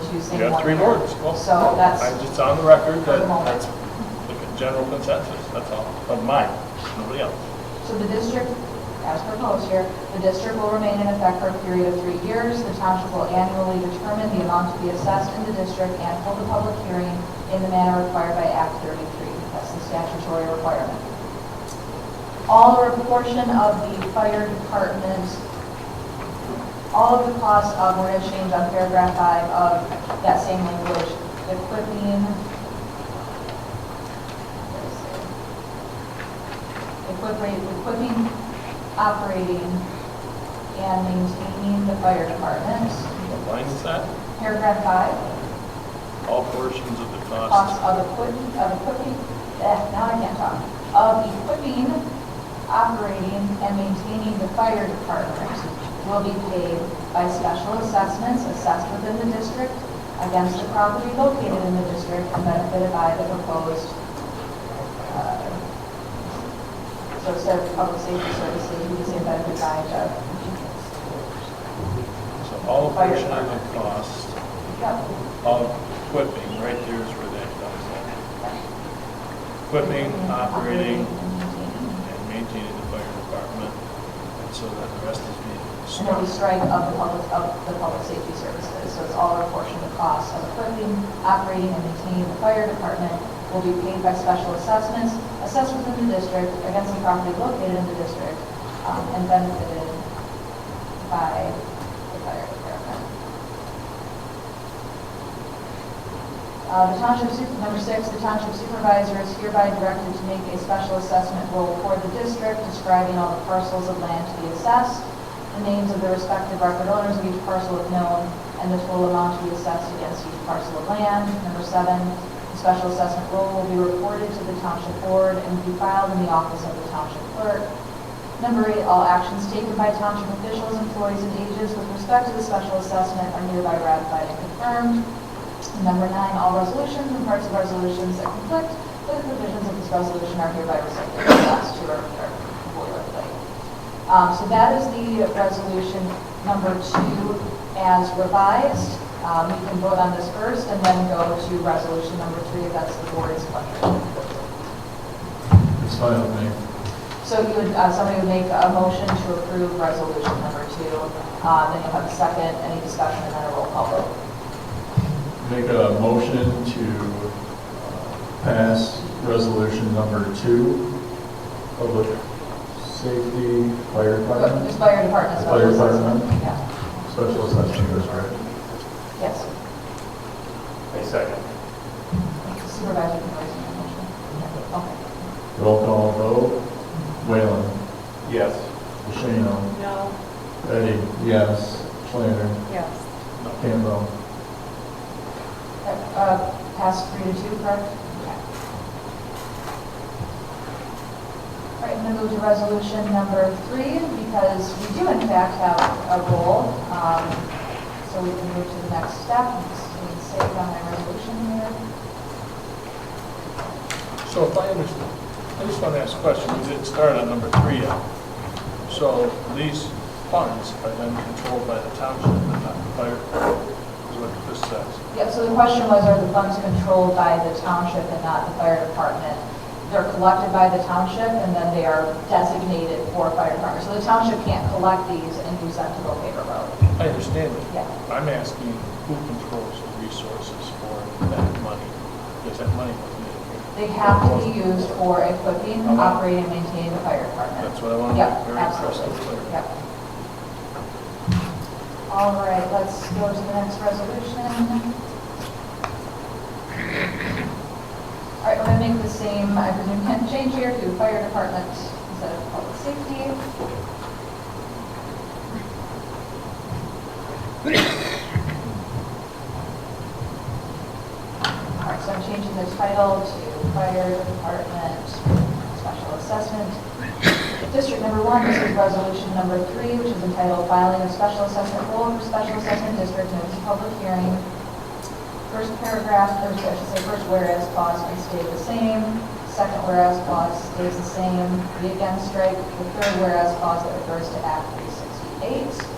to stay You more have three than a year. boards. Well, So that's, I'm just on the record For the that moment. that's the general consensus, that's all, of mine, nobody else. so the district, as proposed here, the district will remain in effect for a period of 3 years. The township will annually determine the amount to be assessed in the district and hold a public hearing in the manner required by Act 33. That's the statutory requirement. All or a portion of the fire department, all of the costs of, we're going to change on paragraph 5 of that same language, equipping, operating, and maintaining the fire department. What line is that? Paragraph 5, All portions of the costs cost. of equipping, now I can't talk, of equipping, operating, and maintaining the fire department will be paid by special assessments assessed within the district against the property located in the district and benefited by the proposed, so instead of public safety services, you can say benefit by the, So all Fire portion of the department. cost yep, of equipping, right there is where that comes in. Equipping, operating, and maintaining the fire department, and so that the rest is being and then we struck. strike of the public safety services. So it's all or a portion of the cost of equipping, operating, and maintaining the fire department will be paid by special assessments assessed within the district against the property located in the district and benefited by the fire department. Number 6, the township supervisor is hereby directed to make a special assessment roll for the district describing all the parcels of land to be assessed, the names of the respective record owners of each parcel if known, and the total amount to be assessed against each parcel of land. Number 7, the special assessment roll will be reported to the township board and be filed in the office of the township clerk. Number 8, all actions taken by township officials, employees, and agents with respect to the special assessment are hereby ratified and confirmed. Number 9, all resolutions and parts of resolutions that conflict with the provisions of this resolution are hereby rescinded. The last two are boilerplate. So that is the resolution number 2 as revised. We can vote on this first and then go to resolution number 3 if that's the board's pleasure. It's fine with me. So you would, somebody would make a motion to approve resolution number 2. Then you'll have a second, any discussion, and then a roll call vote. Make a motion to pass resolution number 2, public safety, fire department, Just fire department. Fire department. Yeah. special assessment district. Yes. A second. Supervisor can raise your motion. Okay. Roll call vote. Whalen. Yes. Bushano. No. Eddie. Yes. Schlanter. Yes. Campbell. Passed 3 to 2, correct? Okay. All right, I'm going to move to resolution number 3 because we do in fact have a goal. So we can move to the next step. Just save on my resolution here. So if I understand, I just want to ask a question, we didn't start on number 3 yet. So these funds are then controlled by the township and not the fire department, is what this says. Yeah, so the question was, are the funds controlled by the township and not the fire department? They're collected by the township and then they are designated for fire department. So the township can't collect these and use them to go pave a road. I understand it. Yeah. I'm asking who controls the resources for that money? Because that money wasn't in here. They have to be used for equipping, Okay. operating, and maintaining the fire department. That's what I want to Yep, make very crystal absolutely. clear. Yep. All right, let's go to the next resolution. All right, we're going to make the same, I presume, change here to fire department instead of public safety. All right, so I'm changing the title to fire department special assessment. District number 1, this is resolution number 3, which is entitled Filing of Special Assessment Rule for Special Assessment District Notice of Public Hearing. First paragraph, or I should say first whereas clause can stay the same. Second whereas clause stays the same. We again strike the third whereas clause that refers to Act 368.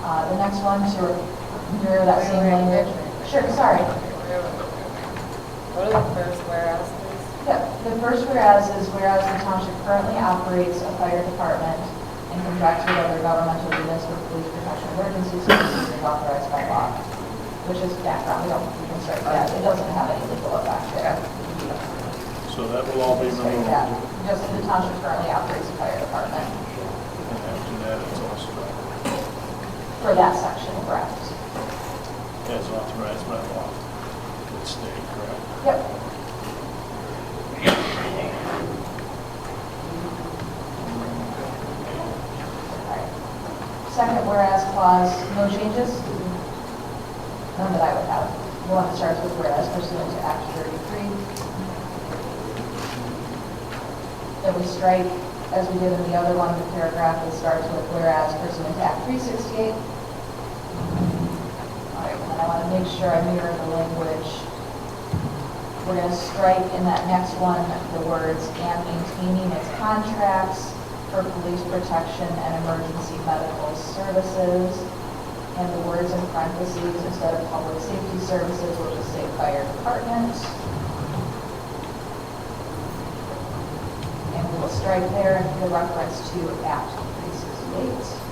The next one to mirror that same language. Sure, sorry. What are the first whereas, please? Yep, the first whereas is whereas the township currently operates a fire department and contracts with other governmental units for police protection emergency services as authorized by law, which is background, we can start that, it doesn't have any legal effect there. So that will all be Strike removed, that. Just the township currently operates a fire department and after that, it's all struck. for that section, correct? As authorized by law. It's state, correct? Yep. Alright. Second whereas clause, no changes? None that I would have. The one that starts with whereas pursuant to Act 33. Then we strike, as we did in the other one, the paragraph that starts with whereas pursuant to Act 368. All right, and then I want to make sure I mirror the language. We're going to strike in that next one the words "and maintaining its contracts for police protection and emergency medical services," and the words in parentheses instead of public safety services, we'll just say fire department. And we will strike there the reference to Act 368.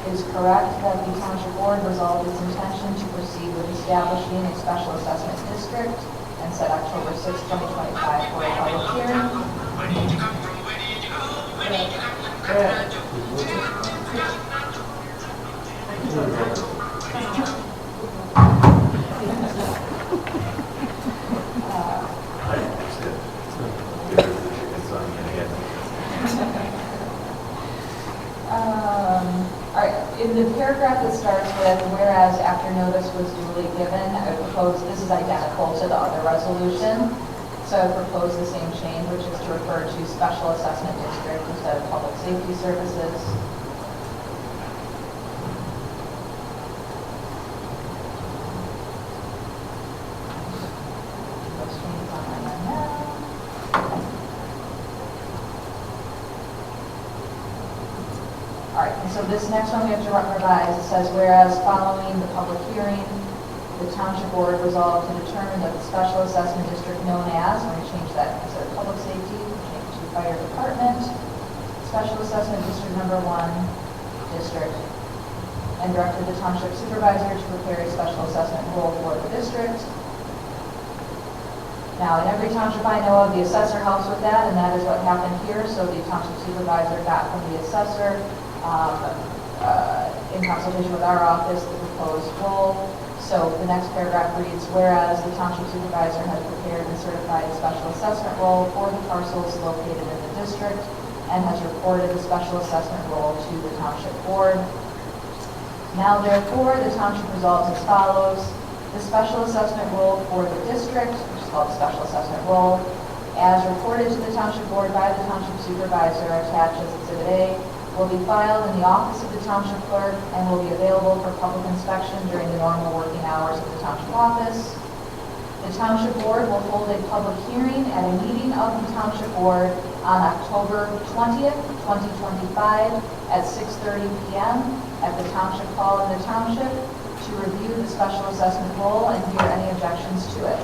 It is correct that the township board resolved its intention to proceed with establishing a special assessment district and set October 6, 2025 for a public hearing. All right, in the paragraph that starts with whereas after notice was duly given, I would propose, this is identical to the other resolution, so I would propose the same change, which is to refer to special assessment district instead of public safety services. Those changes on my end now. All right, and so this next one we have to revise. It says, whereas following the public hearing, the township board resolved to determine that the special assessment district known as, we're going to change that instead of public safety, change to fire department, special assessment district number 1 district, and directed the township supervisor to prepare a special assessment rule for the district. Now, in every township I know of, the assessor helps with that, and that is what happened here. So the township supervisor got from the assessor, in consultation with our office, the proposed rule. So the next paragraph reads, whereas the township supervisor has prepared and certified a special assessment roll for the parcels located in the district and has reported the special assessment roll to the township board. Now therefore, the township resolves as follows. The special assessment roll for the district, which is called the special assessment roll, as reported to the township board by the township supervisor attached as Exhibit A, will be filed in the office of the township clerk and will be available for public inspection during the normal working hours of the township office. The township board will hold a public hearing at a meeting of the township board on October 20th, 2025 at 6:30 p.m. at the township hall in the township to review the special assessment roll and hear any objections to it.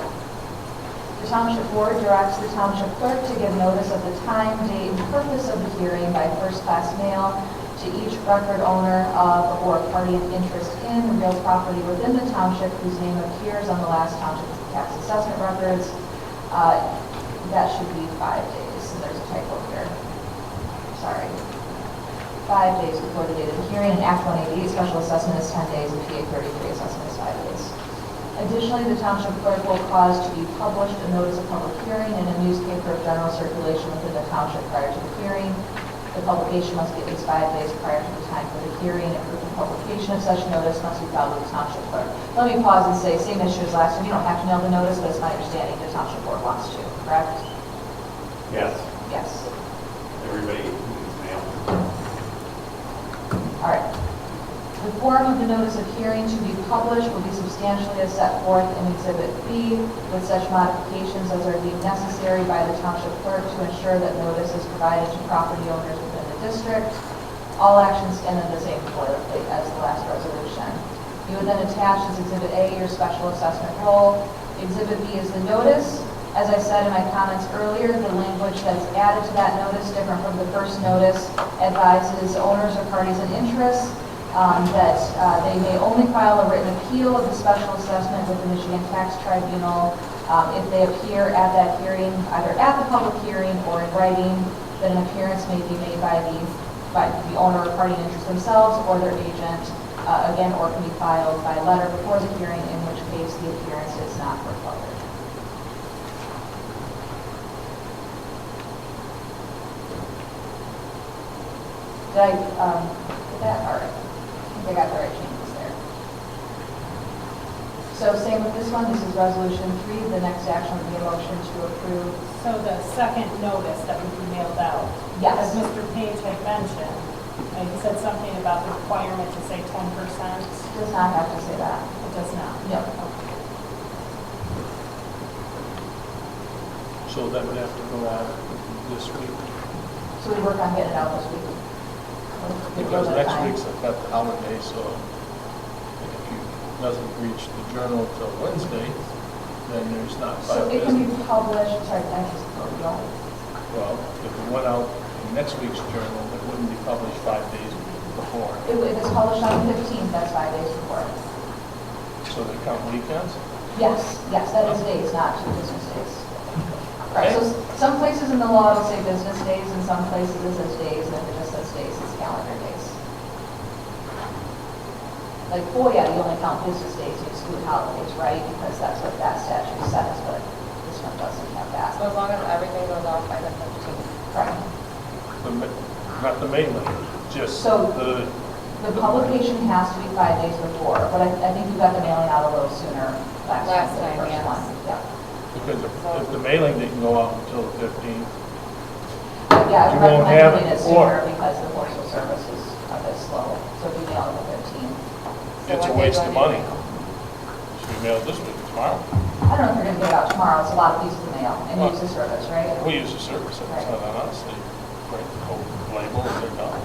The township board directs the township clerk to give notice of the time, date, and purpose of the hearing by first-class mail to each record owner of or party of interest in real property within the township whose name appears on the last township tax assessment records. That should be 5 days. So there's a typo here. Sorry. 5 days before the date of the hearing. In Act 188, special assessment is 10 days, and PA 33 assessment is 5 days. Additionally, the township clerk will cause to be published a notice of public hearing in a newspaper of general circulation within the township prior to the hearing. The publication must be at least 5 days prior to the time for the hearing, and proof of publication of such notice must be filed with the township clerk. Let me pause and say, same issue as last time. You don't have to mail the notice, but it's my understanding the township board wants to, correct? Yes. Yes. Everybody needs mail. All right. The The form of the notice of hearing to be published will be substantially as set forth in Exhibit B, with such modifications as are deemed necessary by the township clerk to ensure that notice is provided to property owners within the district. All actions stand in the same boilerplate as the last resolution. You would then attach as Exhibit A your special assessment roll. Exhibit B is the notice. As I said in my comments earlier, the language that's added to that notice, different from the first notice, advises owners or parties in interest that they may only file a written appeal of the special assessment with the Michigan Tax Tribunal if they appear at that hearing, either at the public hearing or in writing, that an appearance may be made by the owner or party in interest themselves or their agent, again, or can be filed by letter before the hearing, in which case the appearance is not required. Did I get that? All right. I think I got the right changes there. So same with this one. This is Resolution 3. The next action would be a motion to approve. So the second notice that would be mailed out. Yes. As Mr. Page had mentioned, he said something about the requirement to say 10%. Does not have to say that. It does not. No. Okay. So that would have to go out this week, So we work on getting it out this week. because next week's got the holiday, so if you doesn't reach the journal till Wednesday, then there's not So 5 it can business. be published, sorry, I just wrote it wrong. Well, if it went out in next week's journal, it wouldn't be published 5 days before. If it's published on the 15th, that's 5 days before. So they count weekends? Yes, that is days, not business days. Right, so some places in the law it'll say business days, and some places it says days, and if it just says days, it's calendar days. Like FOIA, you only count business days, you exclude holidays, right? Because that's what that statute says, but this one doesn't have that. So as long as everything goes off by the 15th. Right. Not the mailing, just So- the, The publication has to be 5 days before, but I think you got the mailing out a little sooner last Last time, the time, first yes. one. Yeah. because if the mailing didn't go out until the 15th, Yeah, I You won't recommend have doing it it before. sooner because the postal service is a bit slow. So if you mail it the 15th. it's a what day waste do of I money. mail? Should we mail it this week, tomorrow? I don't know if you're gonna get it out tomorrow, it's a lot of pieces of mail, and Well, use the service, right? We use the service, it's Right. not on us, they write the whole label and they're done.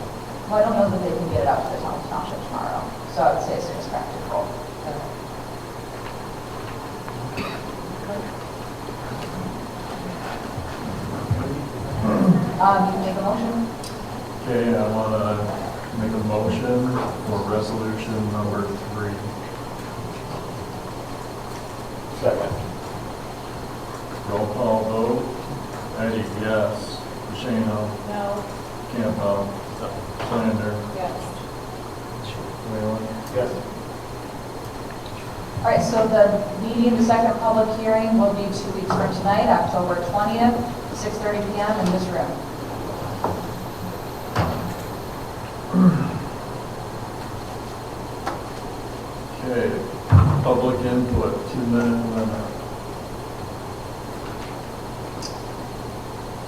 Well, I don't know that they can get it out to the township tomorrow, so I would say as soon as practical. You make a motion? Okay, I want to make a motion for resolution number 3. Second. Roll call vote. Eddie, yes. Pacino, No. Campbell, Slander, Yes. Whalen. Yes. All right, so the meeting, the second public hearing will be 2 weeks from tonight, October 20th, 6:30 PM in this room. Okay, public input, 2-minute limit.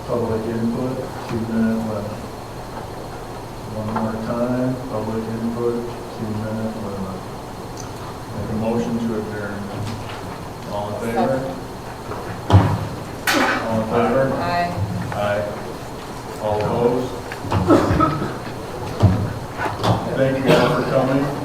Public input, 2-minute limit. One more time, public input, 2-minute limit. Make a motion to adjourn. All in favor? All in favor? Aye. Aye. All opposed? Thank you all for coming.